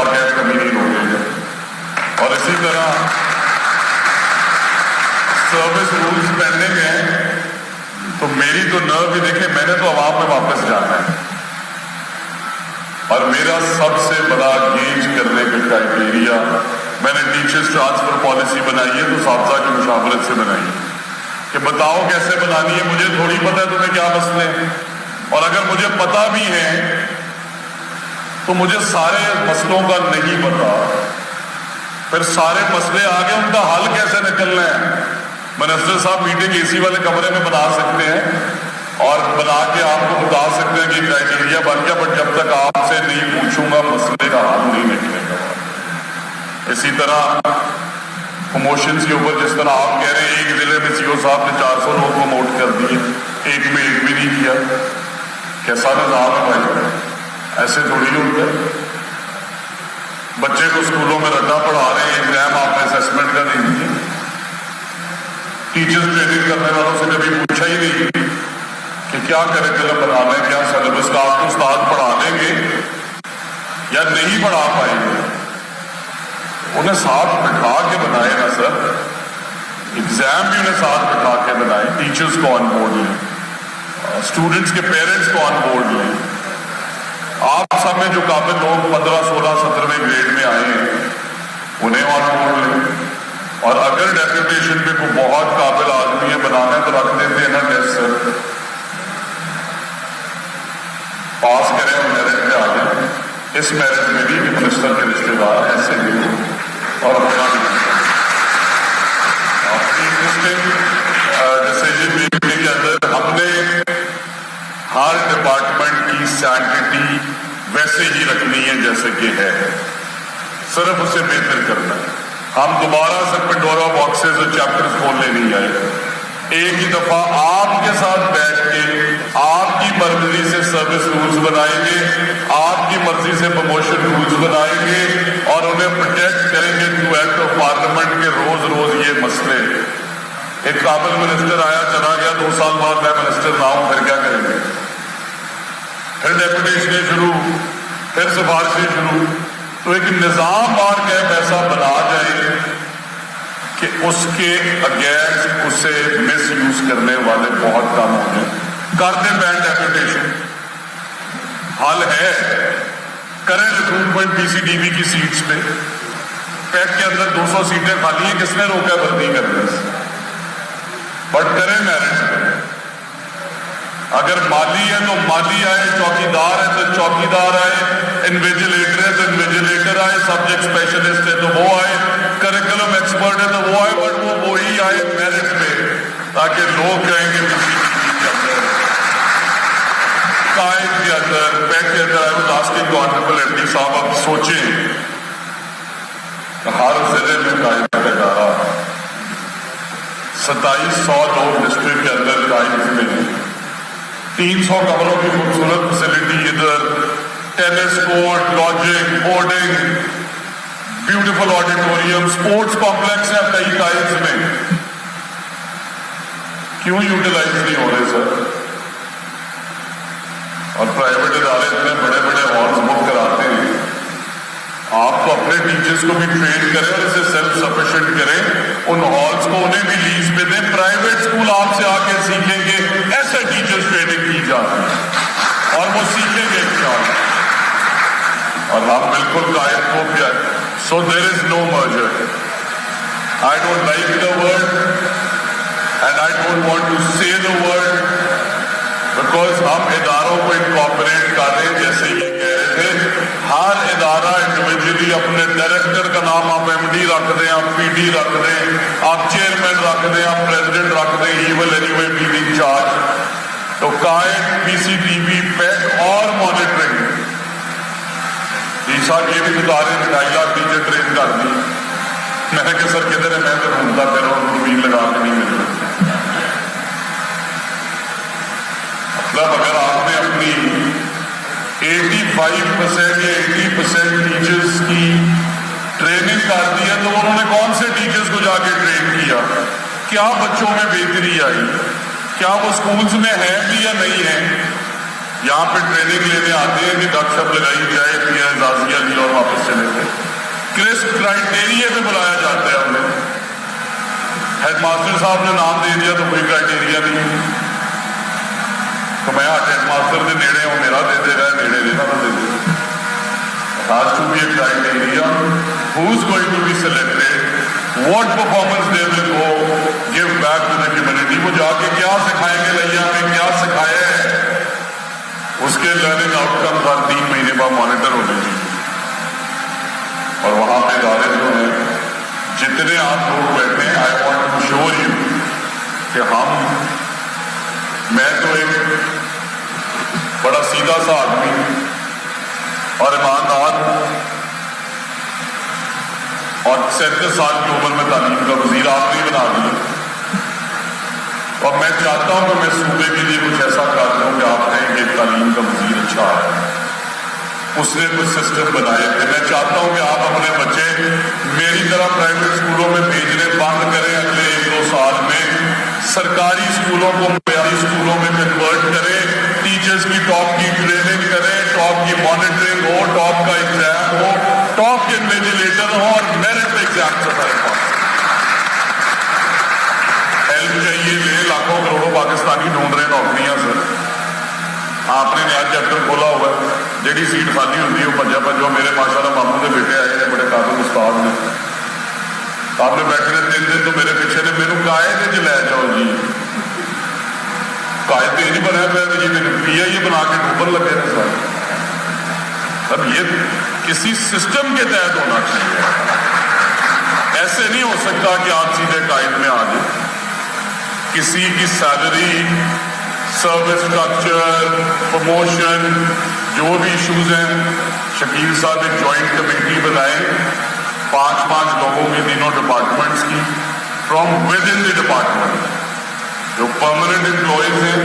कमी नहीं रोकेगा। और इसी तरह सर्विस रूल्स पेंडिंग है, तो मेरी तो नर्व भी देखे, मैंने तो आवाम में वापस जाना है और मेरा सबसे बड़ा गेज करने का क्राइटेरिया, मैंने टीचर्स ट्रांसफर पॉलिसी बनाई है तो साथसा की मुशावरत से बनाई है कि बताओ कैसे बनानी है। मुझे थोड़ी पता है तुम्हें क्या मसले हैं, और अगर मुझे पता भी है तो मुझे सारे मसलों का नहीं पता, फिर सारे मसले आ गए, उनका हल कैसे निकलना है। मिनिस्टर साहब मीटिंग एसी वाले कमरे में बना सकते हैं और बना के आपको बता सकते हैं कि क्राइटेरिया बन गया, बट जब तक आपसे नहीं पूछूंगा मसले का हल नहीं निकलेगा। इसी तरह प्रमोशंस के ऊपर जिस तरह आप कह रहे हैं एक जिले में सीओ साहब ने 400 लोग प्रमोट कर दिए, एक में एक भी नहीं किया, कैसा निजाम है भाई? ऐसे थोड़ी होता है। बच्चे को स्कूलों में रट्टा पढ़ा रहे हैं, एग्जाम आपने असेसमेंट का नहीं दिया। टीचर्स ट्रेनिंग करने वालों से कभी पूछा ही नहीं कि क्या करिकुलम बनाना है, क्या सिलेबस का। आपको उस्ताद पढ़ा देंगे या नहीं पढ़ा पाएंगे, उन्हें साथ बिठा के बनाए ना सर, एग्जाम भी उन्हें साथ बिठा के बनाए, टीचर्स को ऑन बोर्ड लें, स्टूडेंट्स के पेरेंट्स को ऑन बोर्ड लें। आप सब में जो काबिल लोग 15, 16, 17वें ग्रेड में आए हैं उन्हें ऑन बोर्ड लें, और अगर डेप्यूटेशन पे कोई बहुत काबिल आदमी है बनाना है तो रख देते हैं ना टेस्ट सर, पास करें और मेरिट पे आ जाए। इस मेरिट में भी मिनिस्टर के रिश्तेदार ऐसे भी और अपना डिसीजन मेकिंग के अंदर हमने हर डिपार्टमेंट की सैंक्टिटी वैसे ही रखनी है जैसे कि है, सिर्फ उसे बेहतर करना है। हम दोबारा से पिंडोरा बॉक्सेस और चैप्टर्स खोलने नहीं आए। एक ही दफा आपके साथ बैठ के आपकी मर्जी से सर्विस रूल्स बनाएंगे, आपकी मर्जी से प्रमोशन रूल्स बनाएंगे और उन्हें प्रोटेक्ट करेंगे थ्रू एक्ट ऑफ पार्लियामेंट के रोज रोज ये मसले। एक काबिल मिनिस्टर आया चला गया, 2 साल बाद मैं मिनिस्टर ना हूं, फिर क्या करेंगे? फिर डेपुटेशन शुरू, फिर सिफारिशें शुरू। तो एक निजाम बार कैप ऐसा बना जाए कि उसके अगेंस्ट उसे मिस यूज करने वाले बहुत कम हो जाए। करते बैन डेपुटेशन, हल है, करें रिक्रूटमेंट पीसीडीबी की सीट्स पे। पैक के अंदर 200 सीटें खाली हैं, किसने रोका भर्ती करने से? बट करें मेरिट पे। अगर माली है तो माली आए, चौकीदार है तो चौकीदार आए, इन्विजिलेटर है तो इन्विजिलेटर आए, सब्जेक्ट स्पेशलिस्ट है तो वो आए, करिकुलम एक्सपर्ट है तो वो आए, बट वो वही आए मेरिट पे, ताकि लोग कहेंगे कायद के अंदर, पैक के अंदर। I was asking honourable MD साहब, अब सोचें हर जिले में कायद का इदारा, 2700 लोग डिस्ट्रिक्ट के अंदर कायद में, 300 कमरों की खूबसूरत फैसिलिटी इधर, tennis court, lodging, boarding, beautiful auditorium, sports complex है कई कायद में। क्यों यूटिलाइज नहीं हो रहे सर? और प्राइवेट इदारे इतने बड़े बड़े हॉल्स बुक कराते हैं, आप तो अपने टीचर्स को भी ट्रेन करें और इसे सेल्फ सफिशिएंट करें, उन हॉल्स को उन्हें भी लीज पे दें। प्राइवेट स्कूल आपसे आके सीखेंगे, ऐसे टीचर्स ट्रेनिंग की जाती है और वो सीखेंगे क्या, और हम बिल्कुल कायद को क्या। So there is no merger. I don't like the word and I don't want to say the word, because हम इदारों को इनकॉर्पोरेट कर रहे हैं। जैसे ये कह रहे थे, हर इदारा इंडिविजुअली अपने डायरेक्टर का नाम आप एमडी रख दें, आप पीडी रख दें, आप चेयरमैन रख दें, आप प्रेसिडेंट रख दें, he will anyway be in charge. तो कायद, पीसीडीबी, पैक और मॉनिटरिंग, साहब ये भी इदारे 2.5 लाख टीचर ट्रेन कर दी। मैंने कहा सर किधर है, मैं तो ढूंढता फिर दूरबीन लगा के नहीं मिल रही। मतलब अगर आपने अपनी 85% या 80% टीचर्स की ट्रेनिंग कर दी है, तो उन्होंने कौन से टीचर्स को जाके ट्रेन किया? क्या बच्चों में बेहतरी आई? क्या वो स्कूल्स में है भी या नहीं है? यहाँ पे ट्रेनिंग लेने आते हैं कि गपशप लगाई जाए, जाजिया जी और वापस चले जिस क्राइटेरिया पे बुलाया जाता है हमें, हेडमास्टर साहब ने नाम दे दिया तो कोई क्राइटेरिया नहीं, तो मैं हेडमास्टर के नेड़े हूँ, मेरा दे देगा, नेड़े देना तो दे देगा। Has to be a criteria. Who's going to be selected? What performance they will go give back to the community? वो जाके क्या सिखाएंगे, लैया में क्या सिखाया है, उसके लर्निंग आउटकम हर 3 महीने बाद मॉनिटर होने चाहिए। और वहां पे इदारे जो हैं, जितने आप लोग बैठे हैं, I want to sure you कि मैं तो एक बड़ा सीधा सा आदमी और ईमानदार हूं, और 37 साल की उम्र में तालीम का वजीर आपने बना दिया, और मैं चाहता हूं कि मैं सूबे के लिए कुछ ऐसा कर दूं कि आप कहें कि तालीम का वजीर अच्छा है, उसने कुछ सिस्टम बनाए थे। मैं चाहता हूं कि आप अपने बच्चे मेरी तरह प्राइवेट स्कूलों में भेजने बंद करें, अगले 1-2 साल में सरकारी स्कूलों को मयारी स्कूलों में कन्वर्ट करें, टीचर्स की टॉप की ट्रेनिंग करें, टॉप की मॉनिटरिंग हो, टॉप का एग्जाम हो, टॉप के इन्विजिलेटर हो, और मेरिट एग्जाम हमारे पास। हेल्प चाहिए ले, लाखों करोड़ों पाकिस्तानी ढूंढ रहे नौकरियां सर। आपने नया चैप्टर खोला हुआ है, जी सीट खाली होती है वो भजो। मेरे माशाल्लाह मामू के बेटे आए हैं, बड़े काबिल उस्ताद ने, आपने बैठे ने 3 दिन तो मेरे पीछे ने मैनू कायदे च लै जाओ जी, कायद तो नहीं बनाया मैं जी, मैंने PI बना के डूबन लगे थे सर। अब ये किसी सिस्टम के तहत होना चाहिए, ऐसे नहीं हो सकता कि आप सीधे कायद में आ जाए। किसी की सैलरी, सर्विस स्ट्रक्चर, प्रमोशन, जो भी इश्यूज हैं, शकील साहब एक ज्वाइंट कमेटी बनाए 5-5 लोगों की, तीनों डिपार्टमेंट्स की, from with in the department, जो परमानेंट एम्प्लॉयज हैं,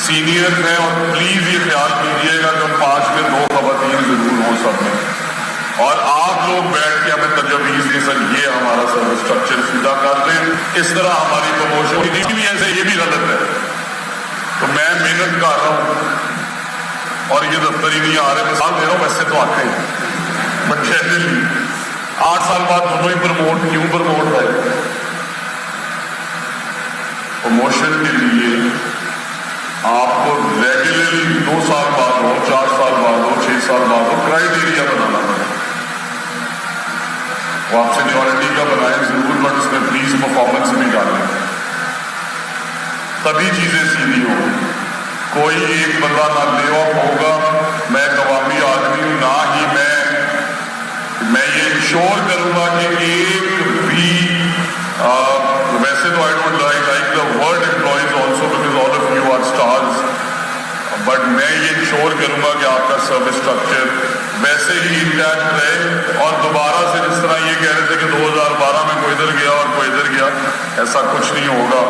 सीनियर्स हैं, और प्लीज ये ख्याल कीजिएगा कि 5 में 2 खवातीन जरूर हों सब में, और आप लोग बैठ के हमें तजवीज़ दे सकिए, हमारा सर्विस स्ट्रक्चर सीधा कर दें, इस तरह हमारी प्रमोशन भी ऐसे, ये भी गलत है। तो मैं मेहनत कर रहा हूँ और ये दफ्तर ही नहीं आ रहे, मिसाल दे रहा हूँ, वैसे तो आते हैं बट जनरली 8 साल बाद दोनों ही क्यों प्रमोट है? प्रमोशन के लिए आपको रेगुलरली 2 साल बाद हो, 4 साल बाद हो, 6 साल बाद हो, क्राइटेरिया बनाना पड़ेगा। वो आप सीनियरिटी का बनाए जरूर, बट उसमें प्लीज परफॉर्मेंस भी डालें, तभी चीजें सीधी होंगी। कोई एक बंदा ना ले ऑफ होगा, मैं कवामी आदमी हूं, ना ही मैं ये इंश्योर करूंगा कि एक भी वैसे तो I don't like the word employees also because all of you are stars, but मैं ये इंश्योर करूंगा कि आपका सर्विस स्ट्रक्चर वैसे ही इंटैक्ट रहे, और दोबारा से जिस तरह ये कह रहे थे कि 2012 में कोई इधर गया और कोई इधर गया, ऐसा कुछ नहीं होगा।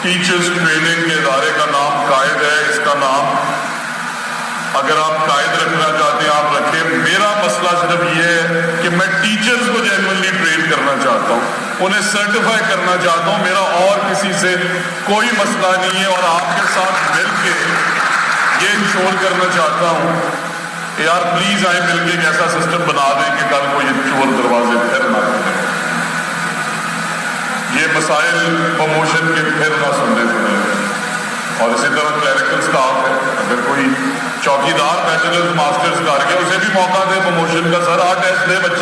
टीचर्स ट्रेनिंग के इदारे का नाम कायद है, इसका नाम अगर आप कायद रखना चाहते हैं आप रखें। मेरा मसला सिर्फ ये है कि मैं टीचर्स को जेन्युइनली ट्रेन करना चाहता हूँ, उन्हें सर्टिफाई करना चाहता हूँ, मेरा और किसी से कोई मसला नहीं है, और आपके साथ मिलके ये इंश्योर करना चाहता हूँ यार प्लीज आए मिलके एक ऐसा सिस्टम बना दें कि कल को ये चोर दरवाजे फिर ना खुले, ये मसाइल प्रमोशन के फिर ना सुनने पड़े। और इसी तरह क्लरिकल स्टाफ है, अगर कोई चौकीदार बैचलर्स मास्टर्स कर गया उसे भी मौका दे प्रमोशन का, सर 8 टेस्ट दे बच्चे